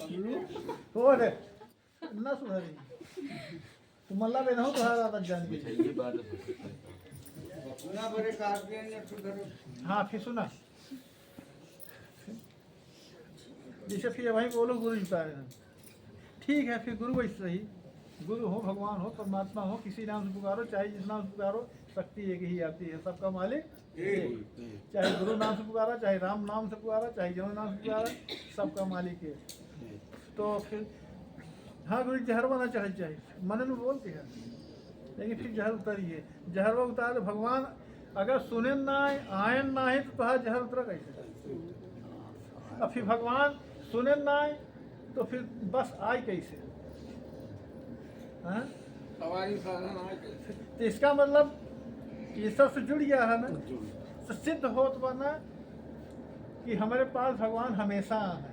हो रे ना सुधारी तू मल्ला बे ना तो हारा जान के ये बात सुना बड़े काट देंगे सुधर। हाँ फिर सुना जैसे फिर वही बोलो गुरु जी पाए ठीक है फिर गुरु वैसे ही गुरु हो भगवान हो परमात्मा हो किसी नाम से पुकारो चाहे जिस नाम से पुकारो शक्ति एक ही आती है सबका मालिक एक। चाहे गुरु नाम से पुकारा चाहे राम नाम से पुकारा चाहे जौन नाम से पुकारा सबका मालिक है। तो फिर हाँ गुरु जहर बना चाहिए मन में बोलते हैं लेकिन फिर जहर उतरिए जहर उतार भगवान अगर सुने ना आए ना है तो तुहार जहर उतरा कैसे अब फिर भगवान सुने ना आए तो फिर बस आए कैसे हाँ हमारी साधन आज तो इसका मतलब ईश्वर से जुड़ गया है ना तो सिद्ध होत बना कि हमारे पास भगवान हमेशा है।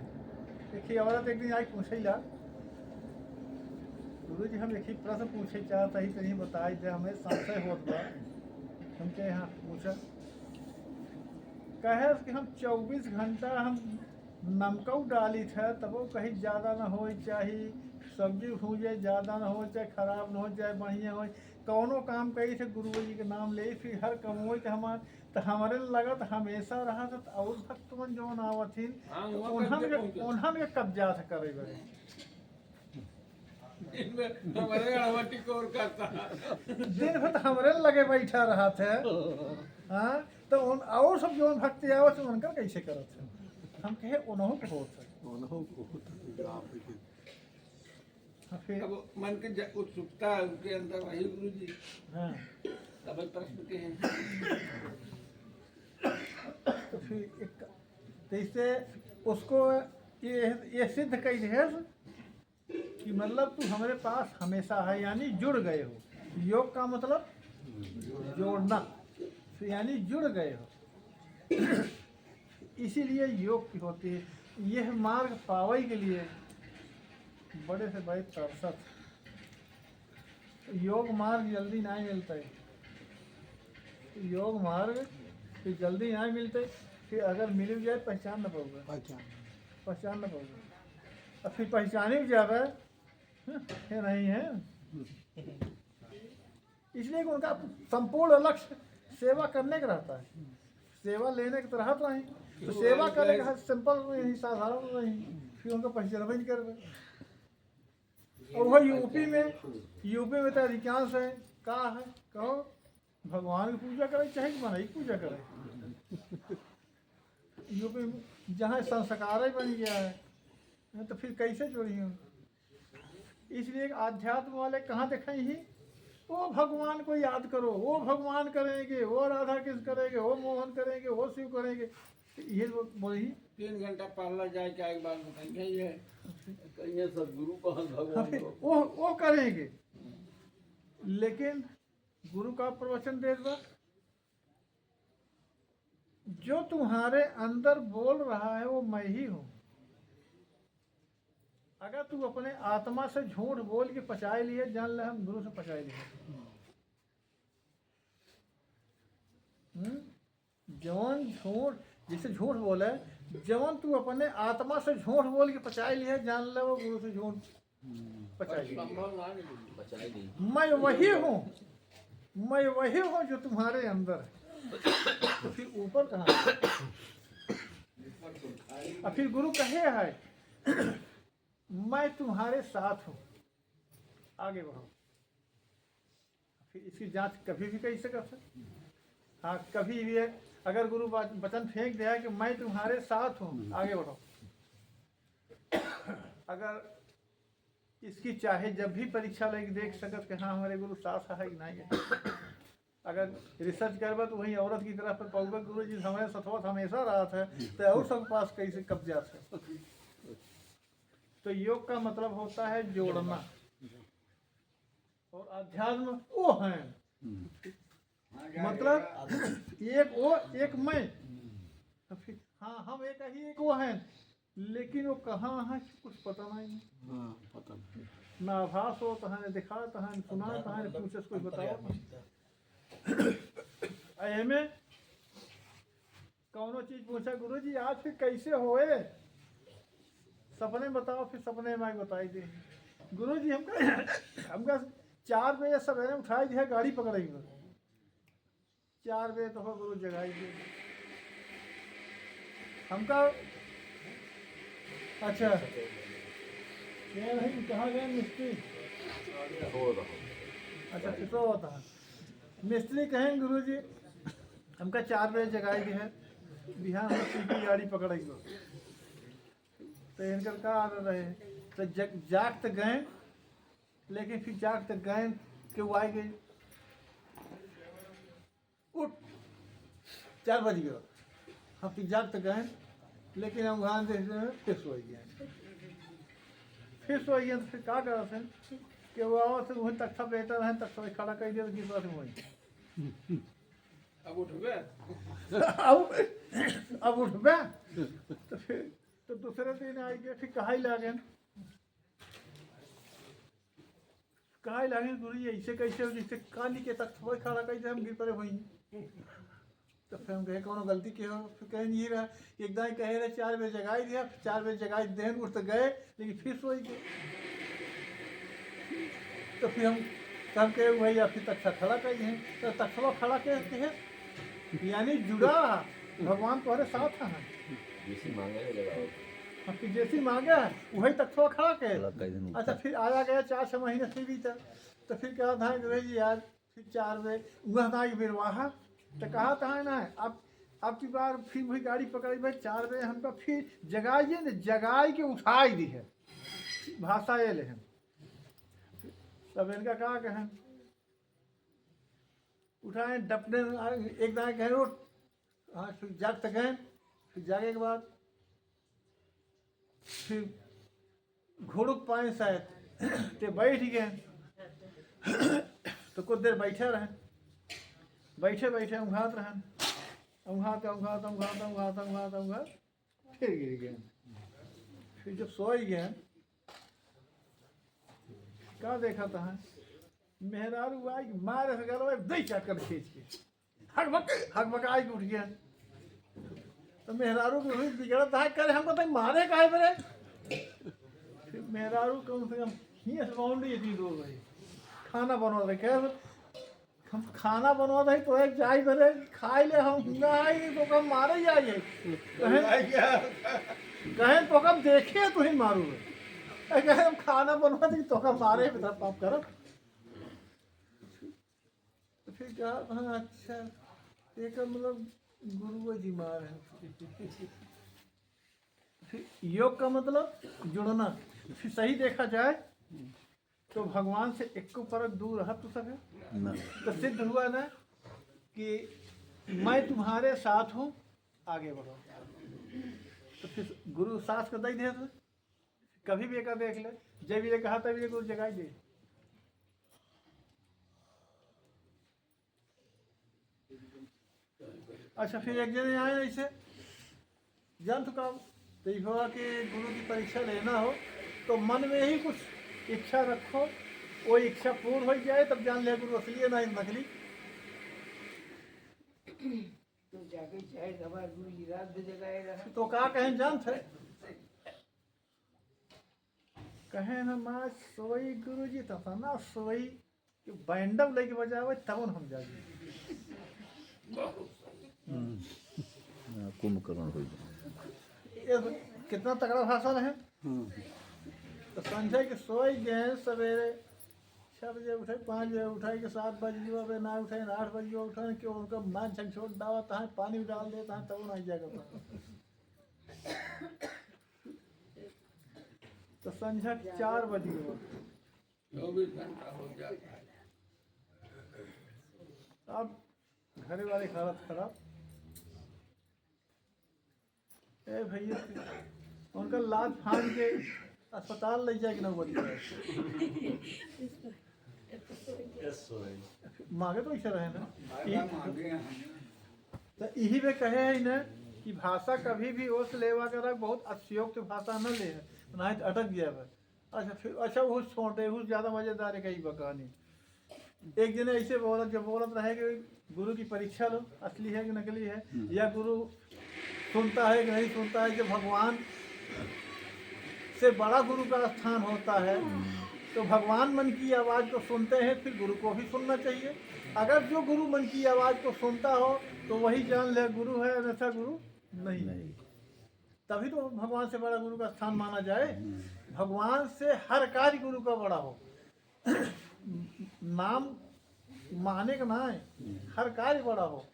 देखिए औरत एक दिन आई पूछे ला गुरु जी हम एक ही प्रश्न पूछे चाहता ही कहीं बताई दे हमें संशय होत बा हम के यहाँ पूछा कहे कि हम 24 घंटा हम नमकऊ डाली थे तब वो कहीं ज़्यादा ना हो चाहिए सब्जी भूजे ज़्यादा ना हो चाहे खराब ना हो चाहे बढ़िया हो कौनो काम कही थे गुरु जी के नाम ले फिर हर कमोई के हमारे लगा तो हमेशा रहा था तो और भक्तमन जो आवथिन उन्हन के कब्जा से करे गए हमारे अड़वटी कोर करता दिन भर तो हमारे लगे बैठा रहा थे हाँ तो उन और सब जो भक्ति आवत उनका कैसे करत थे हम कहे उन्हों को होता फिर अब मन के उत्सुकता है उनके अंदर वही गुरु जी हाँ तब प्रश्न के हैं तो फिर एक तो इससे उसको ये सिद्ध कही है कि मतलब तू हमारे पास हमेशा है यानी जुड़ गए हो योग का मतलब जोड़ना तो यानी जुड़ गए हो इसीलिए योग की होती है यह मार्ग पावई के लिए बड़े से बड़े तरसत योग मार्ग जल्दी नहीं मिलता है योग मार्ग फिर जल्दी नहीं मिलते फिर अगर मिल भी जाए पहचान न पाओगे पहचान न पाओगे और फिर पहचाने भी जा रहा है नहीं है इसलिए कि उनका संपूर्ण लक्ष्य सेवा करने का रहता है सेवा लेने की तरह तो नहीं तो सेवा करने का सिंपल नहीं साधारण नहीं फिर उनका पहचान भी नहीं कर रहे और वह यूपी में तो अधिकांश है कहा है कहो भगवान की पूजा करे चाहे बनाई पूजा करे यूपी में जहाँ संस्कार ही बन गया है तो फिर कैसे जोड़ी हूँ इसलिए आध्यात्म वाले कहाँ दिखाई वो भगवान को याद करो वो भगवान करेंगे वो राधा कृष्ण करेंगे वो मोहन करेंगे वो शिव करेंगे ये बोली 3 घंटा पार्लर जाए क्या एक बार बताइए ये कहीं सदगुरु को भगवान को वो करेंगे लेकिन गुरु का प्रवचन दे दो जो तुम्हारे अंदर बोल रहा है वो मैं ही हूं अगर तू अपने आत्मा से झूठ बोल के पचाए लिए जान ले हम गुरु से पचाए लिए जवान झूठ जिसे झूठ बोले जवान तू अपने आत्मा से झूठ बोल के पचाए लिए जान ले वो गुरु से झूठ पचाए लिए मैं वही हूँ जो तुम्हारे अंदर है तो फिर ऊपर कहाँ और फिर गुरु कहे है मैं तुम्हारे साथ हूँ आगे बढ़ो फिर इसकी जांच कभी भी कैसे कर सकते हाँ कभी भी है अगर गुरु वचन फेंक दिया कि मैं तुम्हारे साथ हूँ आगे बढ़ो अगर इसकी चाहे जब भी परीक्षा लेके देख सकत कि हाँ हमारे गुरु साथ है कि नहीं है अगर रिसर्च करबा तो वही औरत की तरफ पर पहुँचा गुरु जी हमारे सथवत हमेशा रहा था तो और सब पास कैसे कब्जा था तो योग का मतलब होता है जोड़ना और अध्यात्म वो है मतलब एक वो एक मैं तो फिर हाँ हम एक ही एक वो हैं लेकिन वो कहाँ है कुछ पता नहीं पता नहीं ना आभास हो तो है दिखा तो है सुना तो है पूछे कोई बताओ में कौनो चीज पूछा गुरु जी आज फिर कैसे होए सपने बताओ, फिर सपने में बताई दे। गुरु जी हमका 4 बजे सवेरे उठाई दिया, गाड़ी पकड़ाई में 4 बजे तो गुरु जगाई दे हमका। अच्छा क्या नहीं, कहाँ गए मिस्त्री? अच्छा कितो होता है मिस्त्री कहें गुरु जी हमका 4 बजे जगाई दी है, बिहार हम सीधी गाड़ी पकड़ाई गो। तो इनका का आदत रहे तो जाग तक गए, लेकिन फिर जाग तक गए कि वो आई गई उठ 4 बज गया। हम फिर जाग तक गए, लेकिन हम वहाँ देख रहे हैं फिर सो गए। फिर सो गए तो फिर क्या करा थे कि वो आओ से वहीं तक सब लेटर हैं, तक सब खड़ा कर दिया तो गिर पड़ा वहीं। अब उठ गए अब उठ गए तो फिर तो दूसरे दिन आई गए, फिर कहा ही लागे गुरु जी ऐसे कैसे हो, जैसे काली के तक सब खड़ा कर दिया, हम गिर पड़े वहीं। तो फिर हम कहे कौन गलती के हो, फिर कहे नहीं रहा एकदम ही कहे रहे 4 बजे जगाई दिया, 4 बजे जगाई देन उठ तो गए, लेकिन फिर सो गए। तो फिर हम कल कहे वही फिर तख्ता खड़ा कर दिए, तो तख्ता खड़ा कहते हैं यानी जुड़ा भगवान तुम्हारे साथ है। फिर जैसी मांगे वही तख्ता खड़ा कहे। अच्छा फिर आया गया 4-6 महीने से भी तो फिर कहा था जी यार फिर 4 बजे वह था बिरवाहा तो कहा था ना अब की बार फिर वही गाड़ी पकड़ी भाई 4 बजे हमको फिर जगाइए न, जगाई के उठाई दी है भाषा ये ले। तब इनका कहा कहें उठाए डपने एक दाएँ कहें उठ, हाँ फिर जाग तक गए, फिर जागे के बाद फिर घोड़ुक पाए शायद ते बैठ गए। तो कुछ देर बैठे रहे, बैठे उंघात रहे, उंघात फिर गिर गए। फिर जब सो ही गए क्या देखा था मेहरारू आई मारे से गलो दई चाकर खींच के हक आई उठ गया। तो मेहरारू को भी बिगड़ा था करे हमको तो मारे काहे बरे। फिर मेहरारू कम से कम ही बाउंड्री थी 2 बजे खाना बनवा रहे, कह हम खाना बनवा रहे तो एक जाई बरे खाई ले हम नहीं तो कम मारे ही आइए कहें तो कम देखे तो ही मारू कहे हम खाना बनवा दी तो कम मारे बेटा पाप करो। तो फिर कहा हाँ अच्छा एक मतलब गुरु जी मार है। फिर योग का मतलब जुड़ना, फिर सही देखा जाए तो भगवान से एक परत दूर रह तो सके तो सिद्ध हुआ ना कि मैं तुम्हारे साथ हूँ आगे बढ़ो। तो फिर गुरु सास को दे दे कभी भी एक देख ले, जब ये कहा तभी गुरु जगाई दे। अच्छा फिर एक जने आए ऐसे जान तो काम तो हुआ कि गुरु की परीक्षा लेना हो तो मन में ही कुछ इच्छा रखो, वो इच्छा पूर्ण हो जाए तब जान ले गुरु असली है ना नकली। तो जाके चाहे हमारे गुरु जी रात में जगाए रहा तो कहा कहें जान थे कहें ना माँ सोई गुरु जी था ना सोई कि बैंडम लेके बजावे तब हम जागे। कुंभकर्ण हो कितना तगड़ा भाषण है। तो समझे कि सोई गए सवेरे 6 बजे उठे, 5 बजे उठाए कि 7 बजे ना उठे 8 बजे उठे कि उनका मान छक छोड़ दावा है पानी डाल देता है तब नहीं जाएगा। तो संझा 4 बजे 24 घंटा हो जाता है। अब घरे वाले की हालत खराब, ए भैया उनका लाद फान के अस्पताल ले जाए कि ना बोली मांगे तो ऐसे रहे ना तो यही में कहे है ना कि भाषा कभी भी उस लेवा कर बहुत अतियोक्त भाषा न ले नहीं तो अटक गया है। अच्छा फिर अच्छा वो छोटे वो ज़्यादा मज़ेदार है कहीं बकानी। एक जने ऐसे बोलत रहे कि गुरु की परीक्षा लो असली है कि नकली है, या गुरु सुनता है कि नहीं सुनता है। जब भगवान से बड़ा गुरु का स्थान होता है। तो भगवान मन की आवाज़ को सुनते हैं, फिर गुरु को भी सुनना चाहिए। अगर जो गुरु मन की आवाज़ को सुनता हो तो वही जान ले गुरु है, अन्यथा गुरु नहीं। तभी तो भगवान से बड़ा गुरु का स्थान माना जाए। भगवान से हर कार्य गुरु का बड़ा हो। नाम माने का ना है, हर कार्य बड़ा हो।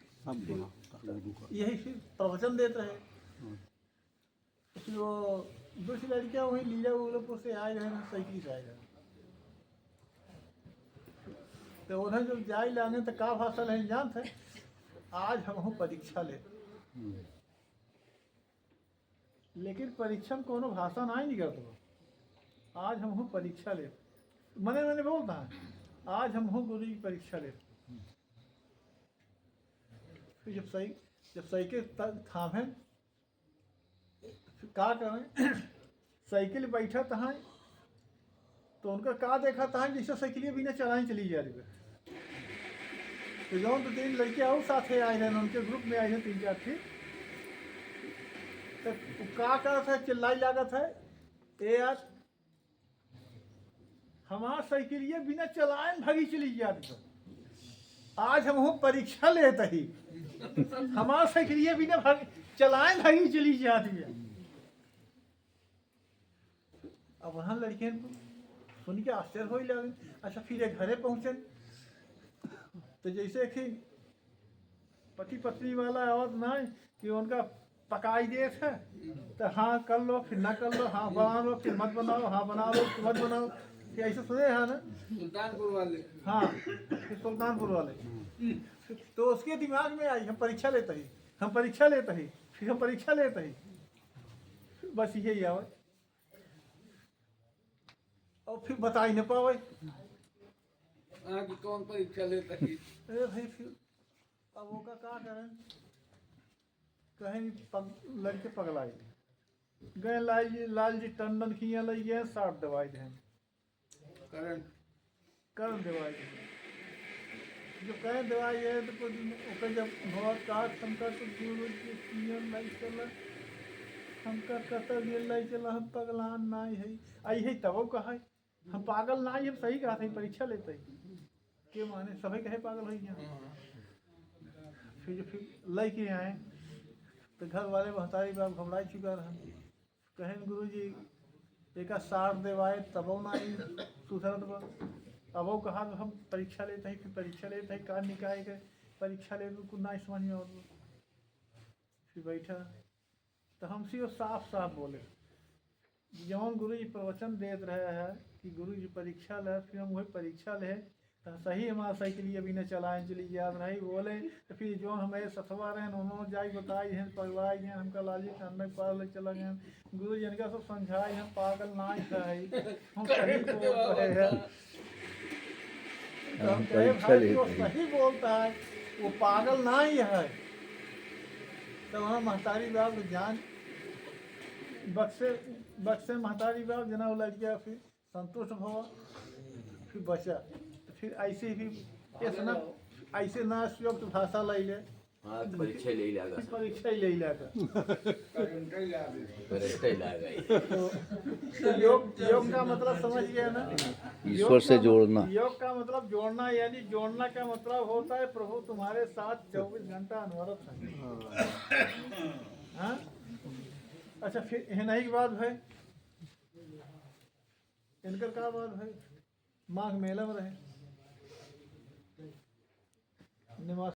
यही फिर प्रवचन देते हैं। फिर वो दूसरी लड़कियाँ वही लीला उलपुर से आए हैं ना, साइकिल से आए हैं। तो उन्हें जब जाई लाने तो का भाषा नहीं जानते। आज हम परीक्षा ले, लेकिन परीक्षा में कोनो भाषा ना ही नहीं करते। आज हम परीक्षा ले, मैंने बोलता है आज हम गुरु की परीक्षा ले। फिर जब साइकिल थामे का करें, साइकिल बैठा था तो उनका का देखा था जैसे साइकिल बिना चलाई चली जा रही है। तो जो तो 3 लड़के और साथे आए हैं, उनके ग्रुप में आए हैं 3-4 थी। तो का करत है, चिल्लाई लागत है, ए यार हमारा साइकिल ये बिना चलाए भागी चली जा रही है। आज हम परीक्षा लेते ही हमारा साइकिल ये बिना चलाए भागी चली जा रही है। अब वहाँ लड़के सुन के आश्चर्य हो लगे। अच्छा, फिर एक घरे पहुँचे तो जैसे कि पति पत्नी वाला आवाज ना कि उनका पकाई दे थे, तो हाँ कर लो फिर ना कर लो, हाँ बना लो फिर मत बनाओ, हाँ बना लो फिर मत बनाओ, कि ऐसे सुने हैं ना सुल्तानपुर वाले। हाँ, फिर सुल्तानपुर वाले। तो उसके दिमाग में आई हम परीक्षा लेते ही, हम परीक्षा लेते ही, फिर हम परीक्षा लेते ही, बस यही आवे। और फिर बता ही न पावे कि कौन परीक्षा लेता है। अरे भाई फिर अब वो का करें, कहीं लड़के पगलाई गए। लाल जी टंडन किया लग गए, 60 दवाई दें करण दवाई जो कहें दवाई है तो कुछ जब बहुत कहा शंकर तो गुरु जी नहीं चल शंकर कतर लाई चला हम पगलान ना है आई है तब कहा हम पागल ना हम सही कहा था परीक्षा लेते ही के माने सभी कहे पागल हो गया। फिर लय के आए तो घर वाले महतारी बाप घबराई चुका रहा। कहें गुरु जी एक 60 देवाए तब ना ही सुधरत बा। अब वो कहा हम परीक्षा लेते हैं, फिर परीक्षा लेते हैं, कान निकाय के परीक्षा ले कुछ ना समझ में और फिर बैठा तो हमसे वो साफ साफ बोले जौन गुरु जी प्रवचन देते रहे हैं कि गुरु जी परीक्षा ले, फिर हम वही परीक्षा ले तो सही हमारा साइकिल अभी न चलाएं चली याद रही बोले। तो फिर जो हमारे सथवा रहे उन्होंने जाई बताई हैं पगलाई हैं हमका लाली ठंडा पार ले चला गए। गुरु जी इनका सब समझाए हम पागल ना है हम सही बोल रहे हैं। हम कहे भाई वो सही बोलता है वो पागल ना ही है। तो वहाँ महतारी बाप जान बक्से महतारी बाप जना वो लग गया। फिर संतुष्ट हुआ, फिर बचा। फिर ऐसे ही ऐसे ना उपयुक्त भाषा ले ले परीक्षा ले लगा परीक्षा ही ले लगा। तो योग का मतलब समझ गया ना, ईश्वर से जोड़ना। योग का मतलब जोड़ना, यानी जोड़ना का मतलब होता है प्रभु तुम्हारे साथ 24 घंटा अनवरत है। हाँ अच्छा, फिर नहीं की बात है इनकर का बात है माघ मेला में रहे निवास